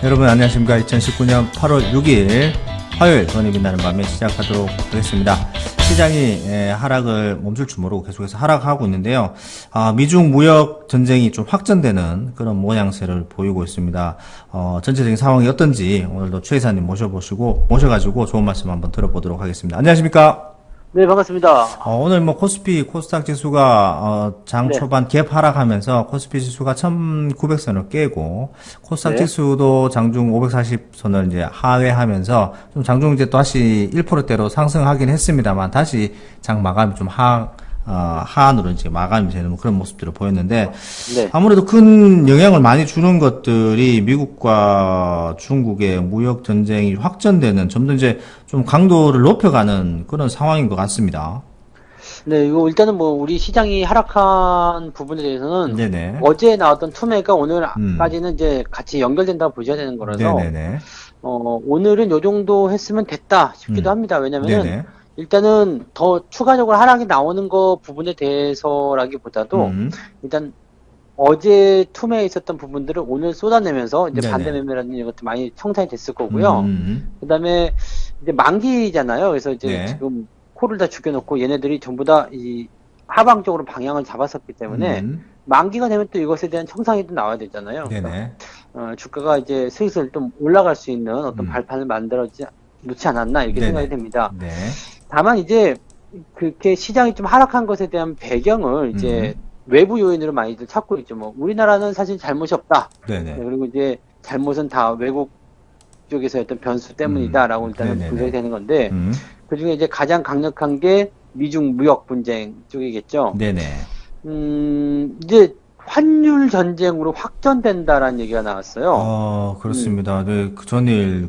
여러분 안녕하십니까. 2019년 8월 6일 화요일 돈이 빛나는 밤에 시작하도록 하겠습니다. 시장이 하락을 멈출 줄 모르고 계속해서 하락하고 있는데요. 미중 무역 전쟁이 좀 확전되는 그런 모양새를 보이고 있습니다. 전체적인 상황이 어떤지 오늘도 최 이사님 모셔가지고 좋은 말씀 한번 들어보도록 하겠습니다. 안녕하십니까? 네, 반갑습니다. 오늘 뭐 코스피 코스닥 지수가 장 네. 초반 갭 하락하면서 코스피 지수가 1900선을 깨고 코스닥 네. 지수도 장중 540선을 이제 하회하면서 좀 장중 이제 또 다시 1%대로 상승하긴 했습니다만 다시 장 마감이 좀 하한으로 이제 마감이 되는 그런 모습들을 보였는데 네. 아무래도 큰 영향을 많이 주는 것들이 미국과 중국의 무역 전쟁이 확전되는 점점 이제 좀 강도를 높여가는 그런 상황인 것 같습니다. 네, 이거 일단은 뭐 우리 시장이 하락한 부분에 대해서는 네네. 어제 나왔던 투매가 오늘까지는 이제 같이 연결된다고 보셔야 되는 거라서 네네네. 오늘은 요 정도 했으면 됐다 싶기도 합니다. 왜냐면은 네네. 일단은 더 추가적으로 하락이 나오는 거 부분에 대해서라기보다도 일단 어제 투매에 있었던 부분들을 오늘 쏟아내면서 이제 네네. 반대 매매라는 이런 것도 많이 청산이 됐을 거고요. 그다음에 이제 만기잖아요. 그래서 이제 네. 지금 코를 다 죽여놓고 얘네들이 전부 다 이 하방적으로 방향을 잡았었기 때문에 만기가 되면 또 이것에 대한 청산이 또 나와야 되잖아요. 네네. 주가가 이제 슬슬 좀 올라갈 수 있는 어떤 발판을 만들어지 놓지 않았나 이렇게 네네. 생각이 됩니다. 네. 다만 이제 그렇게 시장이 좀 하락한 것에 대한 배경을 이제 외부 요인으로 많이들 찾고 있죠. 뭐 우리나라는 사실 잘못이 없다. 네네. 네, 그리고 이제 잘못은 다 외국 쪽에서 어떤 변수 때문이다라고 일단은 네네네. 분석이 되는 건데 그 중에 이제 가장 강력한 게 미중 무역 분쟁 쪽이겠죠. 네네. 이제 환율 전쟁으로 확전된다라는 얘기가 나왔어요. 그렇습니다. 네, 전일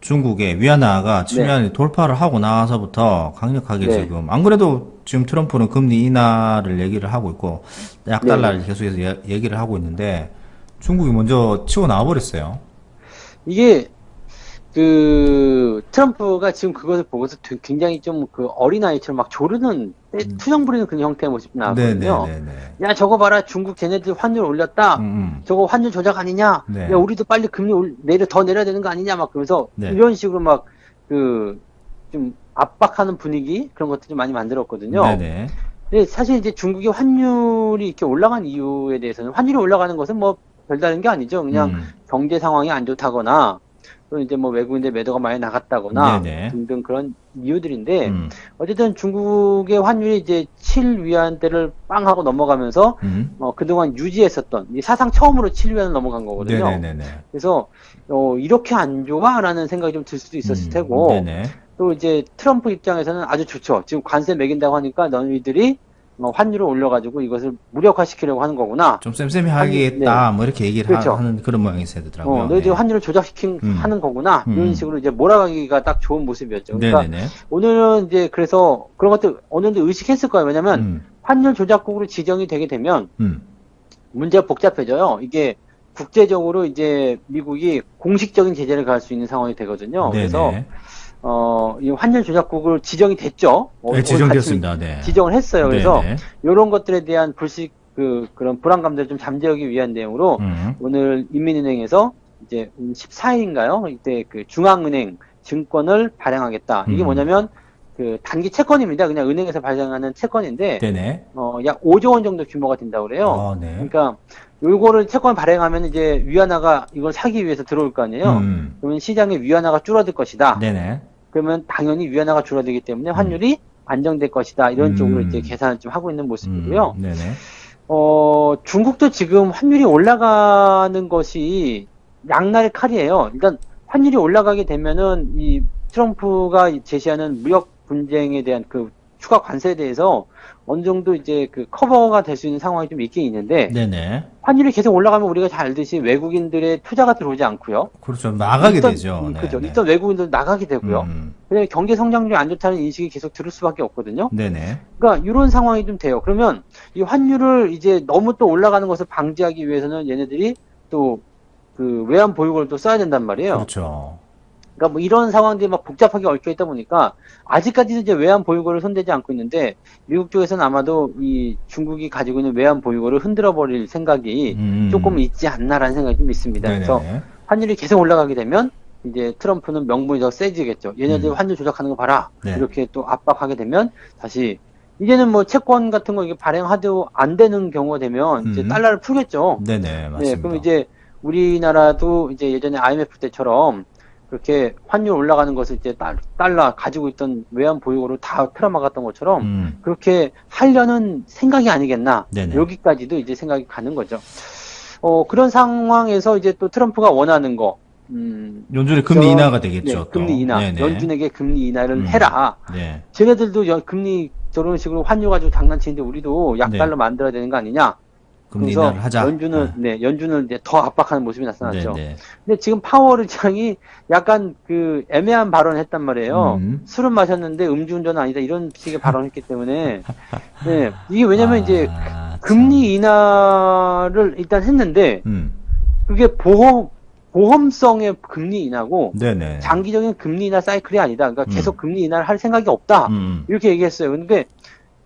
중국의 위안화가 측면에 돌파를 하고 나서부터 강력하게 네. 지금, 안 그래도 지금 트럼프는 금리 인하를 얘기를 하고 있고, 약달러를 계속해서 얘기를 하고 있는데, 중국이 먼저 치고 나와버렸어요. 이게 트럼프가 지금 그것을 보고서 굉장히 좀 어린아이처럼 막 조르는 투정 부리는 그런 형태의 모습이 나왔거든요. 네네네네. 야, 저거 봐라. 중국 걔네들 환율 올렸다. 저거 환율 조작 아니냐? 네. 야, 우리도 빨리 금리 더 내려야 되는 거 아니냐? 막 그러면서 네. 이런 식으로 막 좀 압박하는 분위기 그런 것들이 많이 만들었거든요. 네네. 근데 사실 이제 중국의 환율이 이렇게 올라간 이유에 대해서는 환율이 올라가는 것은 뭐 별다른 게 아니죠. 그냥 경제 상황이 안 좋다거나 또 이제 뭐 외국인들 매도가 많이 나갔다거나 네네. 등등 그런 이유들인데 어쨌든 중국의 환율이 이제 7위안대를 빵 하고 넘어가면서 그동안 유지했었던 이 사상 처음으로 7위안을 넘어간 거거든요. 네네네네. 그래서 이렇게 안 좋아라는 생각이 좀 들 수도 있었을 테고 네네. 또 이제 트럼프 입장에서는 아주 좋죠. 지금 관세 매긴다고 하니까 너희들이 환율을 올려가지고 이것을 무력화시키려고 하는 거구나. 좀 쌤쌤이 하겠다, 뭐 이렇게 얘기를 그렇죠. 하는 그런 모양이 있더라고요. 너희들이 환율을 하는 거구나. 이런 식으로 이제 몰아가기가 딱 좋은 모습이었죠. 그러니까 네네네. 오늘은 이제 그래서 그런 것들 어느 정도 의식했을 거예요. 왜냐면 환율 조작국으로 지정이 되게 되면 문제가 복잡해져요. 이게 국제적으로 이제 미국이 공식적인 제재를 가할 수 있는 상황이 되거든요. 네네. 그래서 이 환율 조작국을 지정이 됐죠. 네, 지정됐습니다. 네. 지정을 했어요. 그래서 네네. 이런 것들에 대한 그런 불안감들을 좀 잠재우기 위한 내용으로 오늘 인민은행에서 이제 14일인가요? 이때 중앙은행 증권을 발행하겠다. 이게 뭐냐면 단기 채권입니다. 그냥 은행에서 발행하는 채권인데 네네. 약 5조 원 정도 규모가 된다고 그래요. 네. 그러니까 요거를 채권 발행하면 이제 위안화가 이걸 사기 위해서 들어올 거 아니에요. 그러면 시장에 위안화가 줄어들 것이다. 네네. 그러면 당연히 위안화가 줄어들기 때문에 환율이 안정될 것이다. 이런 쪽으로 이제 계산을 좀 하고 있는 모습이고요. 네네. 중국도 지금 환율이 올라가는 것이 양날의 칼이에요. 일단 환율이 올라가게 되면은 이 트럼프가 제시하는 무역 분쟁에 대한 추가 관세에 대해서 어느 정도 이제 커버가 될 수 있는 상황이 좀 있긴 있는데 네네. 환율이 계속 올라가면 우리가 잘 알듯이 외국인들의 투자가 들어오지 않고요. 그렇죠. 나가게 되죠. 그죠. 네네. 일단 외국인들 나가게 되고요. 그다음에 경제 성장률이 안 좋다는 인식이 계속 들을 수밖에 없거든요. 네네. 그러니까 이런 상황이 좀 돼요. 그러면 이 환율을 이제 너무 또 올라가는 것을 방지하기 위해서는 얘네들이 또 외환 보유고를 또 써야 된단 말이에요. 그렇죠. 그러니까 뭐 이런 상황들이 막 복잡하게 얽혀 있다 보니까 아직까지는 이제 외환 보유고를 손대지 않고 있는데 미국 쪽에서는 아마도 이 중국이 가지고 있는 외환 보유고를 흔들어 버릴 생각이 조금 있지 않나라는 생각이 좀 있습니다. 네네. 그래서 환율이 계속 올라가게 되면 이제 트럼프는 명분이 더 세지겠죠. 얘네들 환율 조작하는 거 봐라. 네. 이렇게 또 압박하게 되면 다시 이제는 뭐 채권 같은 거 이게 발행하도 안 되는 경우가 되면 이제 달러를 풀겠죠. 네네, 맞습니다. 네, 그럼 이제 우리나라도 이제 예전에 IMF 때처럼 그렇게 환율 올라가는 것을 이제 달러 가지고 있던 외환 보유고로 다 틀어막았던 것처럼 그렇게 하려는 생각이 아니겠나. 네네. 여기까지도 이제 생각이 가는 거죠. 그런 상황에서 이제 또 트럼프가 원하는 거, 연준의 금리 인하가 되겠죠. 네, 또. 금리 인하. 네네. 연준에게 금리 인하를 해라. 네. 쟤네들도 금리 저런 식으로 환율 가지고 장난치는데 우리도 약달러 만들어야 되는 거 아니냐. 금리 그래서 인하를 하자. 연준을 이제 더 압박하는 모습이 나타났죠. 네네. 근데 지금 파월 의장이 약간 그 애매한 발언을 했단 말이에요. 술은 마셨는데 음주운전은 아니다 이런 식의 발언을 했기 때문에 네, 이게 왜냐면 이제 금리 인하를 일단 했는데 그게 보험성의 금리 인하고 네네. 장기적인 금리 인하 사이클이 아니다. 그러니까 계속 금리 인하를 할 생각이 없다. 이렇게 얘기했어요. 근데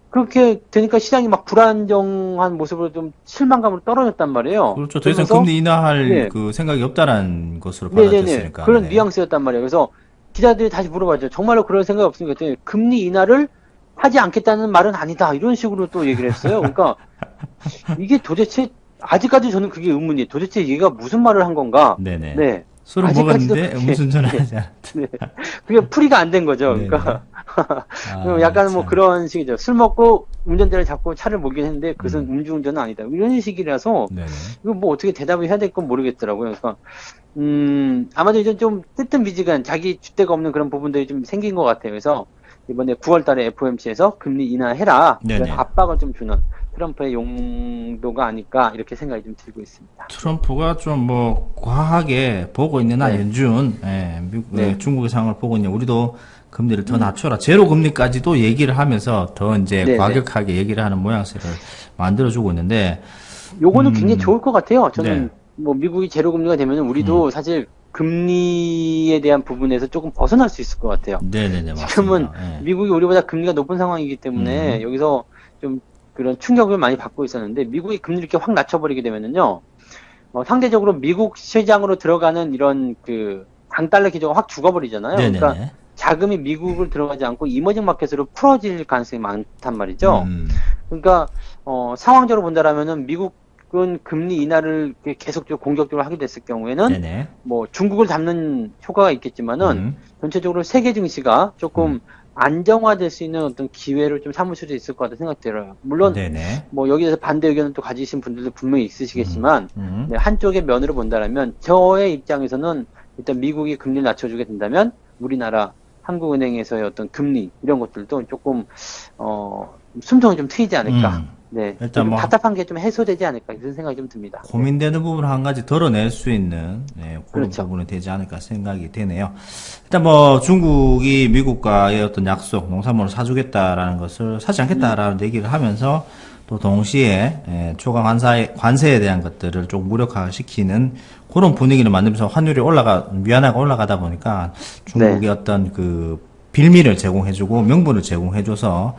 그렇게 되니까 시장이 막 불안정한 모습으로 좀 실망감으로 떨어졌단 말이에요. 그렇죠. 더 이상 금리 인하할 그 생각이 없다라는 것으로 받아들였으니까. 그런 뉘앙스였단 말이에요. 그래서 기자들이 다시 물어봤죠. 정말로 그런 생각이 없으니까 그랬더니 금리 인하를 하지 않겠다는 말은 아니다. 이런 식으로 또 얘기를 했어요. 그러니까 이게 도대체 아직까지 저는 그게 의문이에요. 도대체 얘가 무슨 말을 한 건가? 네네. 네. 술을 먹었는데 음주운전을 하지 않았다. 네. 그게 풀이가 안 된 거죠. 그러니까 약간 뭐 그런 식이죠. 술 먹고 운전대를 잡고 차를 몰긴 했는데 그것은 음주운전은 아니다. 이런 식이라서 네네. 이거 뭐 어떻게 대답을 해야 될 건 모르겠더라고요. 그러니까 아마도 이제 좀 뜨뜻미지근 자기 줏대가 없는 그런 부분들이 좀 생긴 것 같아요. 그래서 이번에 9월달에 FOMC에서 금리 인하해라 이런 압박을 좀 주는 트럼프의 용도가 아닐까 이렇게 생각이 좀 들고 있습니다. 트럼프가 좀 뭐 과하게 보고 있느나 연준, 미국, 중국의 상황을 보고 있냐 우리도 금리를 더 낮춰라 제로 금리까지도 얘기를 하면서 더 이제 과격하게 얘기를 하는 모양새를 만들어주고 있는데 요거는 굉장히 좋을 것 같아요. 저는 뭐 미국이 제로 금리가 되면 우리도 사실 금리에 대한 부분에서 조금 벗어날 수 있을 것 같아요. 네네네. 지금은 미국이 우리보다 금리가 높은 상황이기 때문에 여기서 좀 그런 충격을 많이 받고 있었는데 미국이 금리를 이렇게 확 낮춰버리게 되면은요, 상대적으로 미국 시장으로 들어가는 이런 그 강달러 기조가 확 죽어버리잖아요. 네네네. 그러니까 자금이 미국을 들어가지 않고 이머징 마켓으로 풀어질 가능성이 많단 말이죠. 그러니까 상황적으로 본다라면은 미국은 금리 인하를 계속적으로 공격적으로 하게 됐을 경우에는 뭐 중국을 잡는 효과가 있겠지만은 전체적으로 세계 증시가 조금 안정화될 수 있는 어떤 기회를 좀 삼을 수도 있을 것 같다는 생각이 들어요. 물론 뭐 여기에 대해서 반대 의견을 또 가지신 분들도 분명히 있으시겠지만 한쪽의 면으로 본다면 저의 입장에서는 일단 미국이 금리를 낮춰주게 된다면 우리나라 한국은행에서의 어떤 금리 이런 것들도 조금 숨통이 좀 트이지 않을까. 네, 일단 뭐 답답한 게 좀 해소되지 않을까 이런 생각이 좀 듭니다. 고민되는 부분 한 가지 덜어낼 수 있는 그런 부분이 되지 않을까 생각이 되네요. 일단 뭐 중국이 미국과의 어떤 약속, 농산물을 사주겠다라는 것을 사지 않겠다라는 얘기를 하면서 또 동시에 초과 관세에 대한 것들을 좀 무력화시키는 그런 분위기를 만들면서 환율이 위안화가 올라가다 보니까 중국의 어떤 그 빌미를 제공해주고 명분을 제공해줘서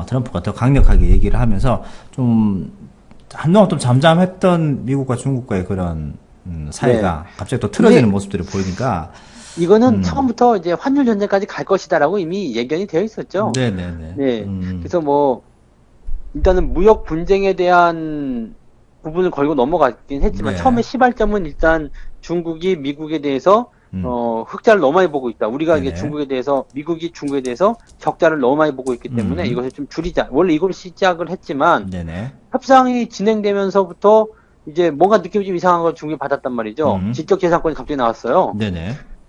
트럼프가 더 강력하게 얘기를 하면서 좀 한동안 좀 잠잠했던 미국과 중국과의 그런 사이가 갑자기 또 틀어지는 모습들이 보이니까 이거는 처음부터 이제 환율 전쟁까지 갈 것이다라고 이미 예견이 되어 있었죠. 네네네. 네. 그래서 뭐 일단은 무역 분쟁에 대한 부분을 걸고 넘어갔긴 했지만 처음에 시발점은 일단 중국이 미국에 대해서 흑자를 너무 많이 보고 있다. 우리가 이게 미국이 중국에 대해서 적자를 너무 많이 보고 있기 때문에 이것을 좀 줄이자. 원래 이걸 시작을 했지만 협상이 진행되면서부터 이제 뭔가 느낌이 좀 이상한 걸 중국이 받았단 말이죠. 지적재산권이 갑자기 나왔어요.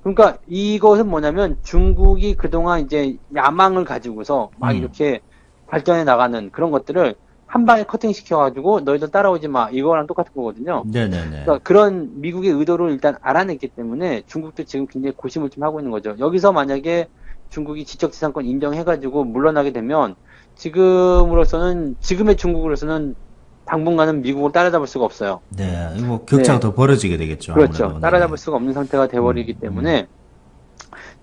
그러니까 이것은 뭐냐면 중국이 그동안 이제 야망을 가지고서 막 이렇게 발전해 나가는 그런 것들을 한 방에 커팅 시켜가지고 너희들 따라오지 마 이거랑 똑같은 거거든요. 그러니까 그런 미국의 의도를 일단 알아냈기 때문에 중국도 지금 굉장히 고심을 좀 하고 있는 거죠. 여기서 만약에 중국이 지적재산권 인정해가지고 물러나게 되면 지금의 중국으로서는 당분간은 미국을 따라잡을 수가 없어요. 네, 뭐 격차가 더 벌어지게 되겠죠. 그렇죠. 아무래도. 따라잡을 수가 없는 상태가 돼버리기 때문에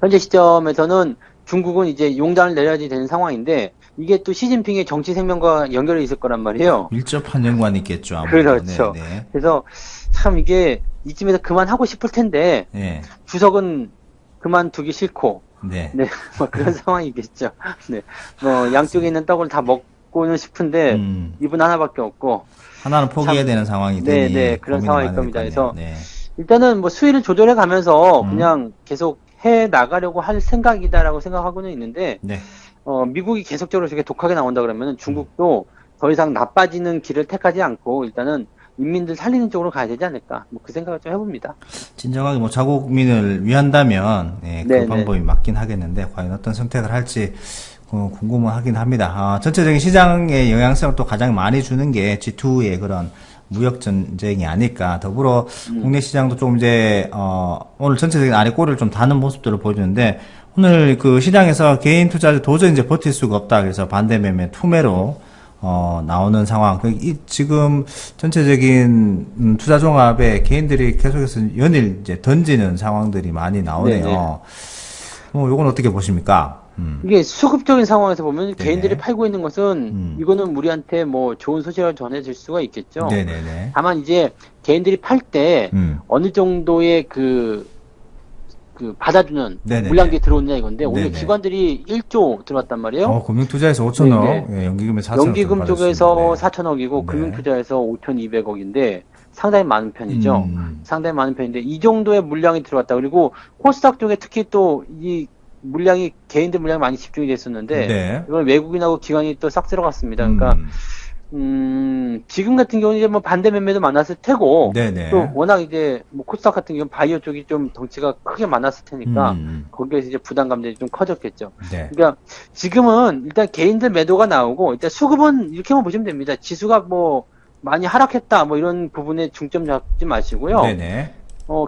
현재 시점에서는 중국은 이제 용단을 내려야 되는 상황인데 이게 또 시진핑의 정치 생명과 연결이 있을 거란 말이에요. 밀접한 연관이 있겠죠. 아무래도. 그렇죠. 그래서 참 이게 이쯤에서 그만하고 싶을 텐데, 예. 주석은 그만두기 싫고, 네. 네, 뭐 그런 상황이겠죠. 네, 뭐 양쪽에 있는 떡을 다 먹고는 싶은데, 입은 하나밖에 없고, 하나는 포기해야 참, 되는 상황이 네, 되니 네, 그런 고민이 상황일 많을 겁니다. 것 그래서, 같네요. 네. 일단은 뭐 수위를 조절해 가면서 음. 그냥 계속 해 나가려고 할 생각이다라고 생각하고는 있는데, 네. 미국이 계속적으로 저게 독하게 나온다 그러면 중국도 더 이상 나빠지는 길을 택하지 않고 일단은 인민들 살리는 쪽으로 가야 되지 않을까. 뭐 그 생각을 좀 해봅니다. 진정하게 뭐 자국민을 위한다면 예, 그 네, 네. 방법이 맞긴 하겠는데 과연 어떤 선택을 할지 궁금은 하긴 합니다. 전체적인 시장의 영향성을 또 가장 많이 주는 게 G2의 그런 무역 전쟁이 아닐까. 더불어 국내 시장도 좀 이제 오늘 전체적인 아래 꼬리를 좀 다는 모습들을 보여주는데 오늘 그 시장에서 개인 투자자 도저히 이제 버틸 수가 없다. 그래서 반대 매매 투매로 나오는 상황. 지금 전체적인 투자 종합에 개인들이 계속해서 연일 이제 던지는 상황들이 많이 나오네요. 네네. 요건 어떻게 보십니까? 이게 수급적인 상황에서 보면 네네. 개인들이 팔고 있는 것은 이거는 우리한테 뭐 좋은 소식을 전해줄 수가 있겠죠. 네네네. 다만 이제 개인들이 팔 때 어느 정도의 그 받아주는 네네네. 물량들이 들어오느냐 이건데 오늘 네네. 기관들이 1조 들어왔단 말이에요. 금융투자에서 5천억, 네, 예, 연기금에 4천억. 연기금 쪽에서 4천억이고 네. 금융투자에서 5,200억인데 상당히 많은 편이죠. 상당히 많은 편인데 이 정도의 물량이 들어왔다. 그리고 코스닥 쪽에 특히 또 이 물량이 개인들 물량이 많이 집중이 됐었는데 네. 이걸 외국인하고 기관이 또 싹 들어갔습니다. 그러니까 지금 같은 경우는 이제 뭐 반대 매매도 많았을 테고 네네. 또 워낙 이제 뭐 코스닥 같은 경우는 바이오 쪽이 좀 덩치가 크게 많았을 테니까 거기에서 이제 부담감들이 좀 커졌겠죠. 네. 그러니까 지금은 일단 개인들 매도가 나오고 일단 수급은 이렇게만 보시면 됩니다. 지수가 뭐 많이 하락했다 뭐 이런 부분에 중점 잡지 마시고요. 네네.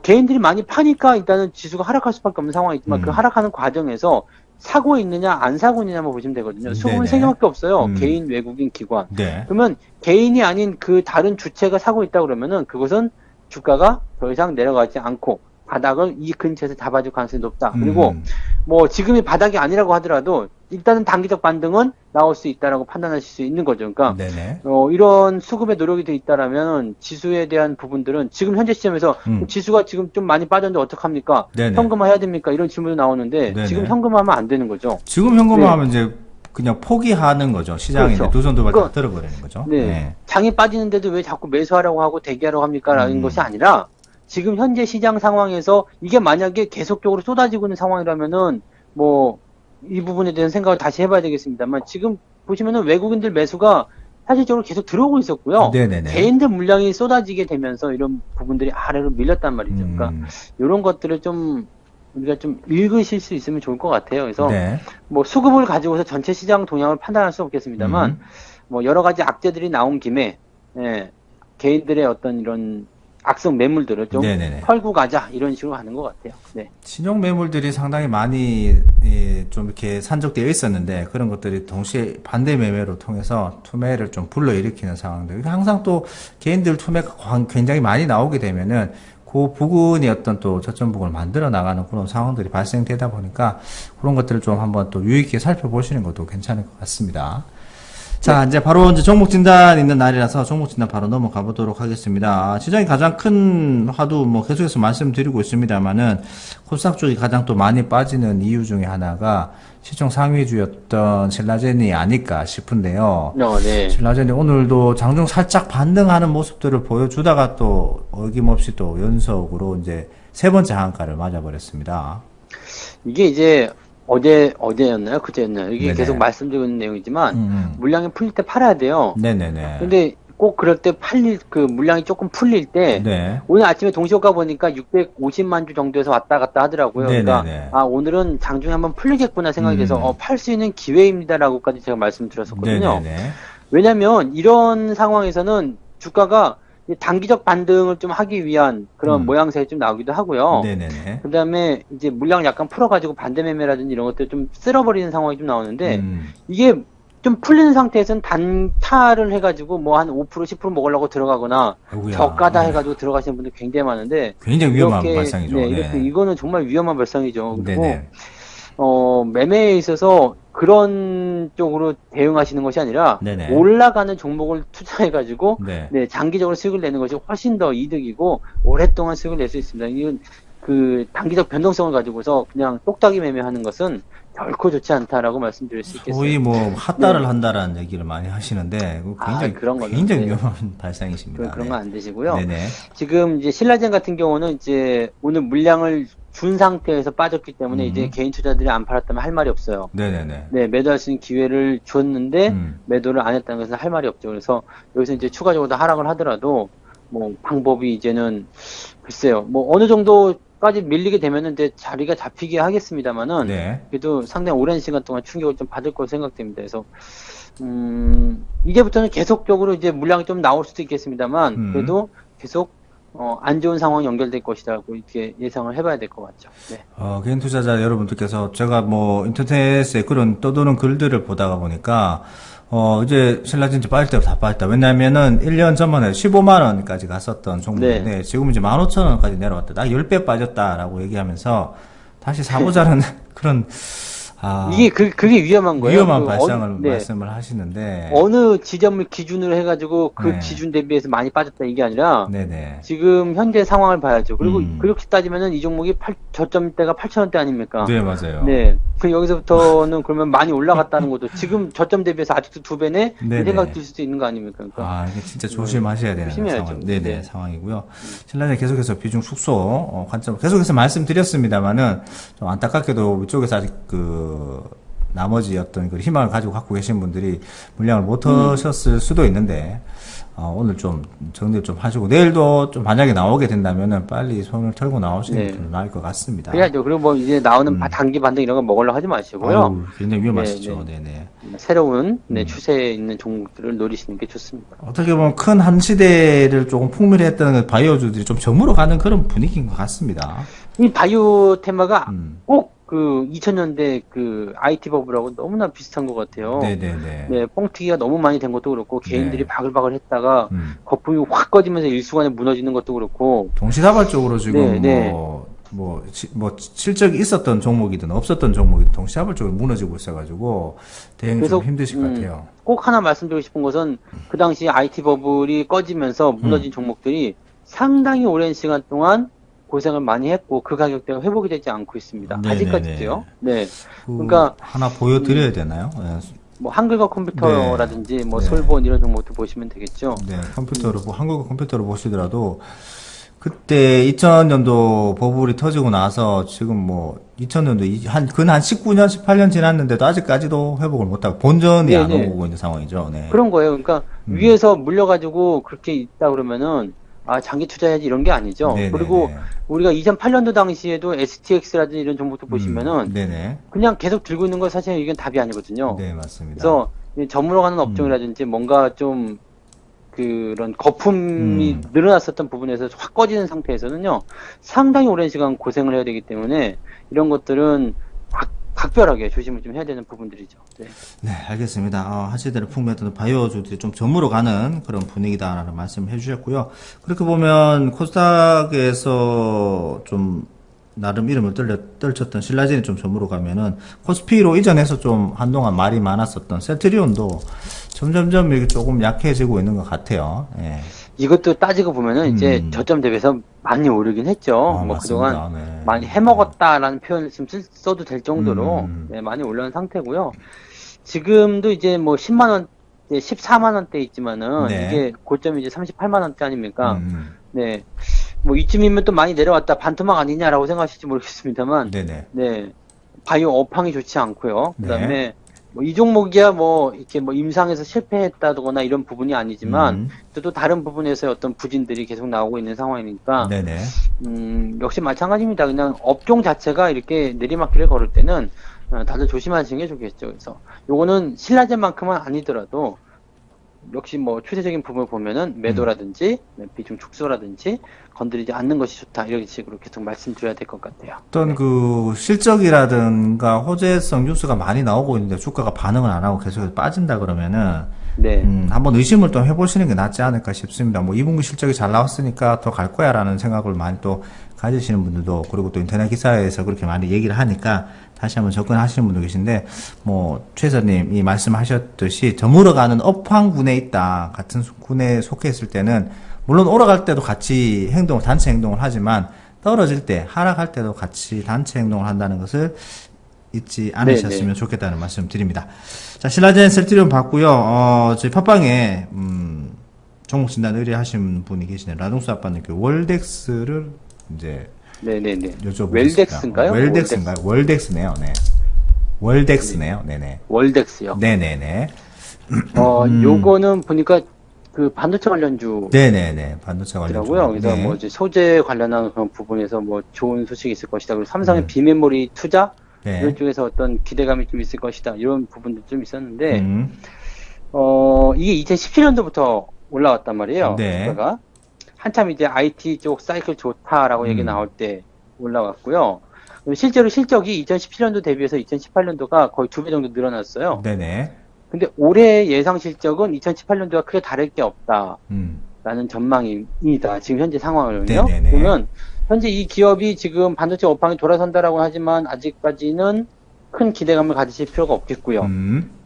개인들이 많이 파니까 일단은 지수가 하락할 수밖에 없는 상황이지만 그 하락하는 과정에서 사고 있느냐 안 사고 있느냐만 보시면 되거든요. 수급은 네네. 세 개밖에 없어요. 개인, 외국인, 기관. 네. 그러면 개인이 아닌 그 다른 주체가 사고 있다 그러면은 그것은 주가가 더 이상 내려가지 않고 바닥을 이 근처에서 잡아줄 가능성이 높다. 그리고 뭐 지금이 바닥이 아니라고 하더라도 일단은 단기적 반등은 나올 수 있다라고 판단하실 수 있는 거죠. 그러니까 네네. 이런 수급의 노력이 돼 있다라면 지수에 대한 부분들은 지금 현재 시점에서 지수가 지금 좀 많이 빠졌는데 어떡합니까? 네네. 현금화해야 됩니까? 이런 질문이 나오는데 네네. 지금 현금화하면 안 되는 거죠. 지금 현금화하면 이제 그냥 포기하는 거죠. 시장이 그렇죠. 이제 두 손 두 발 다 그러니까 들어버리는 거죠. 네. 장이 빠지는데도 왜 자꾸 매수하라고 하고 대기하라고 합니까? 라는 것이 아니라 지금 현재 시장 상황에서 이게 만약에 계속적으로 쏟아지고 있는 상황이라면은 뭐 이 부분에 대한 생각을 다시 해봐야 되겠습니다만 지금 보시면은 외국인들 매수가 사실적으로 계속 들어오고 있었고요. 네네네. 개인들 물량이 쏟아지게 되면서 이런 부분들이 아래로 밀렸단 말이죠. 그러니까 이런 것들을 좀 우리가 좀 읽으실 수 있으면 좋을 것 같아요. 그래서 네. 뭐 수급을 가지고서 전체 시장 동향을 판단할 수 없겠습니다만 뭐 여러 가지 악재들이 나온 김에 개인들의 어떤 이런 악성 매물들을 좀 네네네. 털고 가자 이런 식으로 가는 것 같아요. 네. 신용 매물들이 상당히 많이 좀 이렇게 산적되어 있었는데 그런 것들이 동시에 반대 매매로 통해서 투매를 좀 불러일으키는 상황들. 항상 또 개인들 투매가 굉장히 많이 나오게 되면은 그 부근이 어떤 또 저점 부근을 만들어 나가는 그런 상황들이 발생되다 보니까 그런 것들을 좀 한번 또 유의 있게 살펴보시는 것도 괜찮을 것 같습니다. 자, 이제 바로 이제 종목 진단 있는 날이라서 종목 진단 바로 넘어가 보도록 하겠습니다. 시장이 가장 큰 화두 뭐 계속해서 말씀드리고 있습니다만은 코스닥 쪽이 가장 또 많이 빠지는 이유 중에 하나가 시총 상위주였던 신라젠이 아닐까 싶은데요. 네. 신라젠이 오늘도 장중 살짝 반등하는 모습들을 보여주다가 또 어김없이 또 연속으로 이제 세 번째 한가를 맞아버렸습니다. 이게 이제 어제였나요? 그제였나요? 이게 네네. 계속 말씀드리고 있는 내용이지만 물량이 풀릴 때 팔아야 돼요. 네네네. 근데 꼭 그럴 때 그 물량이 조금 풀릴 때 네. 오늘 아침에 동시효과 보니까 650만 주 정도에서 왔다 갔다 하더라고요. 네네네. 그러니까 오늘은 장중에 한번 풀리겠구나 생각이 돼서 팔 수 있는 기회입니다라고까지 제가 말씀드렸었거든요. 네네네. 왜냐하면 이런 상황에서는 주가가 단기적 반등을 좀 하기 위한 그런 모양새가 좀 나오기도 하고요. 네네네. 그 다음에 이제 물량을 약간 풀어가지고 반대 매매라든지 이런 것들 좀 쓸어버리는 상황이 좀 나오는데 이게 좀 풀리는 상태에서는 단타를 해가지고 뭐 한 5% 10% 먹으려고 들어가거나 아이고야. 저가다 해가지고 들어가시는 분들 굉장히 많은데 굉장히 위험한 이렇게, 발상이죠. 네, 이렇게 이거는 정말 위험한 발상이죠. 그리고 네네. 매매에 있어서 그런 쪽으로 대응하시는 것이 아니라 네네. 올라가는 종목을 투자해가지고 네. 네, 장기적으로 수익을 내는 것이 훨씬 더 이득이고 오랫동안 수익을 낼 수 있습니다. 이건 그 단기적 변동성을 가지고서 그냥 똑딱이 매매하는 것은 결코 좋지 않다라고 말씀드릴 수 있겠어요. 소위 뭐 핫다를 네. 한다라는 얘기를 많이 하시는데 그거 아, 그런 거는, 굉장히 네. 위험한 발상이십니다. 그런 네. 거 안 되시고요. 네네. 지금 이제 신라젠 같은 경우는 이제 오늘 물량을 준 상태에서 빠졌기 때문에 이제 개인 투자들이 안 팔았다면 할 말이 없어요. 네네네. 네, 매도할 수 있는 기회를 줬는데 음. 매도를 안 했다는 것은 할 말이 없죠. 그래서 여기서 이제 추가적으로 더 하락을 하더라도 뭐 방법이 이제는 글쎄요. 뭐 어느 정도까지 밀리게 되면은 이제 자리가 잡히게 하겠습니다만은 네. 그래도 상당히 오랜 시간 동안 충격을 좀 받을 거로 생각됩니다. 그래서 이제부터는 계속적으로 이제 물량이 좀 나올 수도 있겠습니다만 그래도 계속 안 좋은 상황이 연결될 것이라고 이렇게 예상을 해봐야 될 것 같죠. 네. 개인 투자자 여러분들께서 제가 뭐 인터넷에 그런 떠도는 글들을 보다가 보니까 이제 신라진 빠질 때부터 다 빠졌다. 왜냐면은 1년 전만 해도 15만 원까지 갔었던 종목인데 네. 지금 이제 15,000원까지 내려왔다. 나 10배 빠졌다라고 얘기하면서 다시 사보자는 그런 이게 그게 위험한 거예요. 위험한 그 발상을 네. 말씀을 하시는데 어느 지점을 기준으로 해가지고 그 네. 기준 대비해서 많이 빠졌다 이게 아니라 네네. 지금 현재 상황을 봐야죠. 그리고 그렇게 따지면은 이 종목이 저점대가 8,000원대 아닙니까? 네, 맞아요. 네. 그 여기서부터는 그러면 많이 올라갔다는 것도 지금 저점 대비해서 아직도 2배네? 네네. 이 생각 들 수도 있는 거 아닙니까? 그러니까 이게 진짜 조심하셔야 되는 조심해야죠. 상황, 네네, 네. 상황이고요. 신라젠 계속해서 비중 축소, 관점, 계속해서 말씀드렸습니다만은, 좀 안타깝게도 이쪽에서 아직 나머지 어떤 그 희망을 가지고 갖고 계신 분들이 물량을 못 하셨을 수도 있는데, 오늘 좀 정리를 좀 하시고, 내일도 좀 만약에 나오게 된다면은 빨리 손을 털고 나오시는 게 네. 좀 나을 것 같습니다. 그래야죠. 그리고 뭐 이제 나오는 단기 반등 이런 거 먹으려고 하지 마시고요. 아유, 굉장히 위험하시죠. 네, 네네. 새로운 추세에 있는 종목들을 노리시는 게 좋습니다. 어떻게 보면 큰 한 시대를 조금 풍미를 했던 바이오주들이 좀 저물어 가는 그런 분위기인 것 같습니다. 이 바이오 테마가 음. 꼭 그 2000년대 그 IT 버블하고 너무나 비슷한 것 같아요. 네네네. 네, 뻥튀기가 너무 많이 된 것도 그렇고 개인들이 네. 바글바글 했다가 음. 거품이 확 꺼지면서 일순간에 무너지는 것도 그렇고 동시다발적으로 지금 네, 뭐 실적이 있었던 종목이든 없었던 종목이든 동시다발적으로 무너지고 있어가지고 대응이 좀 힘드실 것 같아요. 꼭 하나 말씀드리고 싶은 것은 그 당시 IT 버블이 꺼지면서 무너진 종목들이 상당히 오랜 시간 동안 고생을 많이 했고 그 가격대가 회복이 되지 않고 있습니다. 네네네. 아직까지도요. 네. 그러니까 하나 보여드려야 되나요? 뭐 한글과 컴퓨터라든지 뭐 네. 솔본 이런 종목도 보시면 되겠죠. 네, 한국 컴퓨터로 보시더라도 그때 2000년도 버블이 터지고 나서 지금 뭐 2000년도 한 19년, 18년 지났는데도 아직까지도 회복을 못하고 본전이 안 네네. 오고 있는 상황이죠. 네. 그런 거예요. 그러니까 위에서 물려가지고 그렇게 있다 그러면은 장기 투자해야지 이런 게 아니죠. 네네네. 그리고 우리가 2008년도 당시에도 STX라든지 이런 종목도 보시면은 네네. 그냥 계속 들고 있는 건 사실 이건 답이 아니거든요. 네, 맞습니다. 그래서 이 저물어가는 업종이라든지 뭔가 좀 그런 거품이 늘어났었던 부분에서 확 꺼지는 상태에서는요, 상당히 오랜 시간 고생을 해야 되기 때문에 이런 것들은 각별하게 조심을 좀 해야 되는 부분들이죠. 네. 네, 알겠습니다. 하시대로 풍미했던 바이오주들이 좀 저물어가는 그런 분위기다라는 말씀을 해주셨고요. 그렇게 보면 코스닥에서 좀 나름 이름을 떨쳤던 신라젠이 좀 저물어가면은 코스피로 이전해서 좀 한동안 말이 많았었던 셀트리온도 점점점 이렇게 조금 약해지고 있는 것 같아요. 예. 이것도 따지고 보면은 이제 저점 대비해서 많이 오르긴 했죠. 뭐 맞습니다. 그동안 네. 많이 해먹었다라는 표현을 좀 써도 될 정도로 네, 많이 올라온 상태고요. 지금도 이제 뭐 10만 원, 14만 원대 있지만은 네. 이게 고점이 이제 38만 원대 아닙니까? 네. 뭐 이쯤이면 또 많이 내려왔다 반토막 아니냐라고 생각하실지 모르겠습니다만, 네네. 네. 바이오 업황이 좋지 않고요. 네. 그다음에 뭐 이 종목이야 뭐 이렇게 뭐 임상에서 실패했다거나 이런 부분이 아니지만 또 다른 부분에서 어떤 부진들이 계속 나오고 있는 상황이니까 네네. 역시 마찬가지입니다. 그냥 업종 자체가 이렇게 내리막길을 걸을 때는 다들 조심하시는 게 좋겠죠. 그래서 요거는 신라젠만큼은 아니더라도 역시 뭐 추세적인 부분을 보면은 매도라든지 비중 축소라든지 건드리지 않는 것이 좋다 이런 식으로 계속 말씀드려야 될 것 같아요. 어떤 그 실적이라든가 호재성 뉴스가 많이 나오고 있는데 주가가 반응을 안 하고 계속해서 빠진다 그러면은 네. 한번 의심을 또 해보시는 게 낫지 않을까 싶습니다. 뭐 2분기 실적이 잘 나왔으니까 더 갈 거야라는 생각을 많이 또 가지시는 분들도, 그리고 또 인터넷 기사에서 그렇게 많이 얘기를 하니까 다시 한번 접근하시는 분도 계신데, 뭐 최사님이 말씀하셨듯이 저물어가는 업황군에 있다, 같은 군에 속해 있을 때는 물론 올라갈 때도 같이 단체 행동을 하지만 떨어질 때, 하락할 때도 같이 단체 행동을 한다는 것을 잊지 않으셨으면 좋겠다는 말씀 드립니다. 자, 신라젠 셀트리온 봤고요. 저희 팟빵에 종목 진단 의뢰하신 분이 계시네요. 라동수 아빠님께 월덱스를 이제 네네네. 여쭤보겠습니다. 웰덱스인가요? 월덱스인가요? 월덱스네요. 네. 월덱스네요. 네네. 월덱스요. 네네네. 요거는 보니까 그 반도체 관련주 네네네. 반도체 관련. 더라고요. 그래서 네. 뭐 이제 소재 관련한 그런 부분에서 뭐 좋은 소식이 있을 것이다. 그리고 삼성의 음. 비메모리 투자 네. 이런 쪽에서 어떤 기대감이 좀 있을 것이다. 이런 부분도 좀 있었는데 이게 2017년도부터 올라왔단 말이에요. 네. 주가가 한참 이제 IT 쪽 사이클 좋다라고 얘기 나올 때 올라왔고요. 실제로 실적이 2017년도 대비해서 2018년도가 거의 2배 정도 늘어났어요. 네네. 근데 올해 예상 실적은 2018년도와 크게 다를 게 없다. 음. 라는 전망입니다. 지금 현재 상황을요. 네네네. 보면 현재 이 기업이 지금 반도체 업황이 돌아선다라고 하지만 아직까지는 큰 기대감을 가지실 필요가 없겠고요.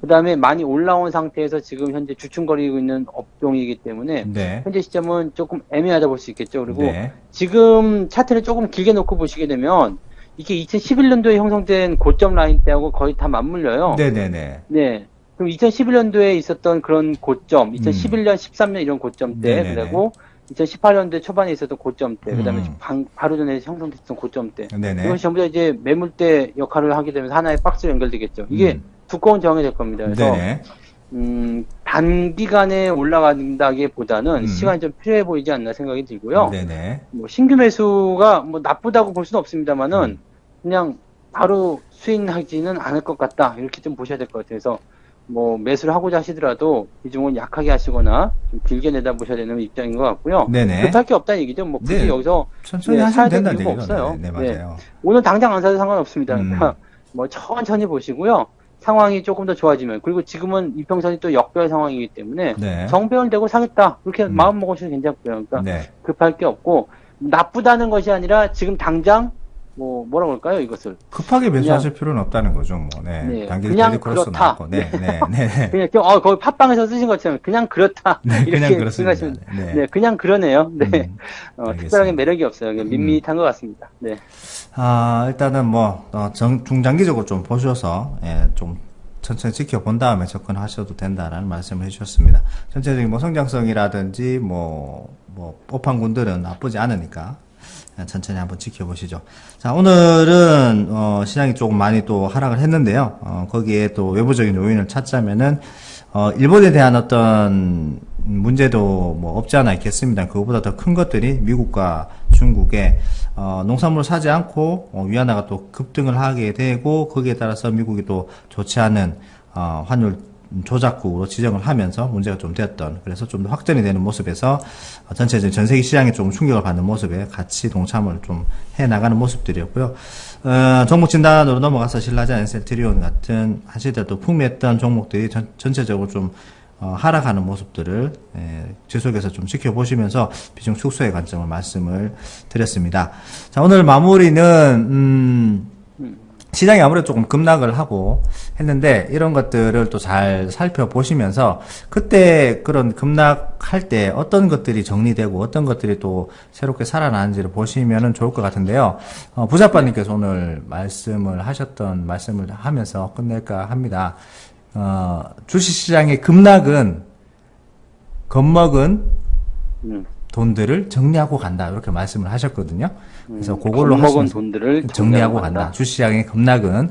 그 다음에 많이 올라온 상태에서 지금 현재 주춤거리고 있는 업종이기 때문에 네. 현재 시점은 조금 애매하다 볼 수 있겠죠. 그리고 네. 지금 차트를 조금 길게 놓고 보시게 되면 이게 2011년도에 형성된 고점 라인 때하고 거의 다 맞물려요. 네네네. 네. 그럼 2011년도에 있었던 그런 고점, 2011년, 13년 이런 고점 때, 네네네. 그리고 2018년도에 초반에 있었던 고점 때, 그 다음에 바로 전에 형성됐던 고점 때. 네네. 이것이 전부 다 이제 매물대 역할을 하게 되면서 하나의 박스로 연결되겠죠. 이게 두꺼운 저항이 될 겁니다. 그래서, 네네. 단기간에 올라간다기보다는 시간이 좀 필요해 보이지 않나 생각이 들고요. 네네. 뭐 신규 매수가 뭐 나쁘다고 볼 수는 없습니다만은 그냥 바로 스윙하지는 않을 것 같다. 이렇게 좀 보셔야 될 것 같아요. 그래서 뭐 매수를 하고자 하시더라도 비중을 약하게 하시거나 좀 길게 내다보셔야 되는 입장인 것 같고요. 네네. 급할 게 없다는 얘기죠. 뭐 굳이 네. 여기서 천천히 사야 하시면 되는 된다는 이유가 얘기죠. 없어요. 네, 맞아요. 오늘 당장 안 사도 상관없습니다. 그러니까 뭐 천천히 보시고요. 상황이 조금 더 좋아지면, 그리고 지금은 이평선이 또 역별 상황이기 때문에 네. 정배열되고 사겠다 그렇게 마음 먹으셔도 괜찮고요. 그러니까 네. 급할 게 없고 나쁘다는 것이 아니라 지금 당장 뭐라 그럴까요 이것을 급하게 매수하실 필요는 없다는 거죠. 뭐. 네. 네, 단기 그냥 트레이드 크로스는 그렇다. 없고. 네. 네. 네. 그냥 거기 팟빵에서 쓰신 것처럼 그냥 그렇다. 네, 이렇게 그냥 그렇습니다. 생각하시면 네. 네, 그냥 그러네요. 네. 알겠습니다. 특별하게 매력이 없어요. 그냥 밋밋한 것 같습니다. 네. 일단은 뭐, 중장기적으로 좀 보셔서, 예, 좀 천천히 지켜본 다음에 접근하셔도 된다라는 말씀을 해주셨습니다. 전체적인 뭐 성장성이라든지 업황군들은 나쁘지 않으니까 천천히 한번 지켜보시죠. 자, 오늘은 시장이 조금 많이 또 하락을 했는데요. 거기에 또 외부적인 요인을 찾자면은 일본에 대한 어떤 문제도 뭐 없지 않아 있겠습니다. 그거보다 더 큰 것들이 미국과 중국의 농산물을 사지 않고 위안화가 또 급등을 하게 되고, 거기에 따라서 미국이 또 좋지 않은 환율 조작국으로 지정을 하면서 문제가 좀 되었던, 그래서 좀 더 확전이 되는 모습에서 전체적인 전 세계 시장에 좀 충격을 받는 모습에 같이 동참을 좀 해 나가는 모습들이었고요. 종목 진단으로 넘어가서 신라젠, 엔셀트리온 같은 한시대도 풍미했던 종목들이 전체적으로 좀 하락하는 모습들을 지속해서 좀 지켜보시면서 비중 축소의 관점을 말씀을 드렸습니다. 자, 오늘 마무리는 시장이 아무래도 조금 급락을 하고 했는데, 이런 것들을 또 잘 살펴보시면서 그때 그런 급락할 때 어떤 것들이 정리되고 어떤 것들이 또 새롭게 살아나는지를 보시면 좋을 것 같은데요. 부자빠님께서 오늘 말씀을 하면서 끝낼까 합니다. 주식시장의 급락은 겁먹은 돈들을 정리하고 간다, 이렇게 말씀을 하셨거든요. 그래서 그걸로 먹은 돈들을 정리하고 간다. 주시장의 급락은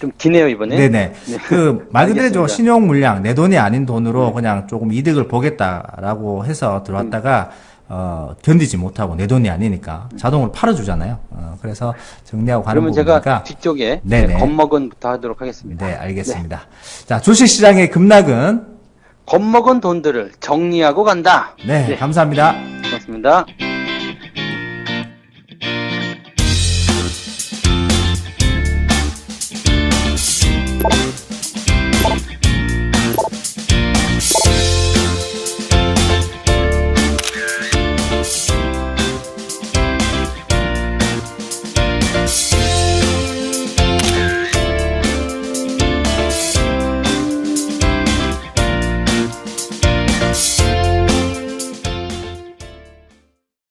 좀 기네요 이번에. 네네. 그 말 그대로 알겠습니다. 신용 물량, 내 돈이 아닌 돈으로 그냥 조금 이득을 보겠다라고 해서 들어왔다가 견디지 못하고, 내 돈이 아니니까 자동으로 팔아주잖아요. 그래서 정리하고 가는 그러면 부분이니까. 제가 뒤쪽에 네네. 겁먹은부터 하도록 하겠습니다. 네, 알겠습니다. 자, 주식시장의 급락은 겁먹은 돈들을 정리하고 간다. 네, 감사합니다. 고맙습니다.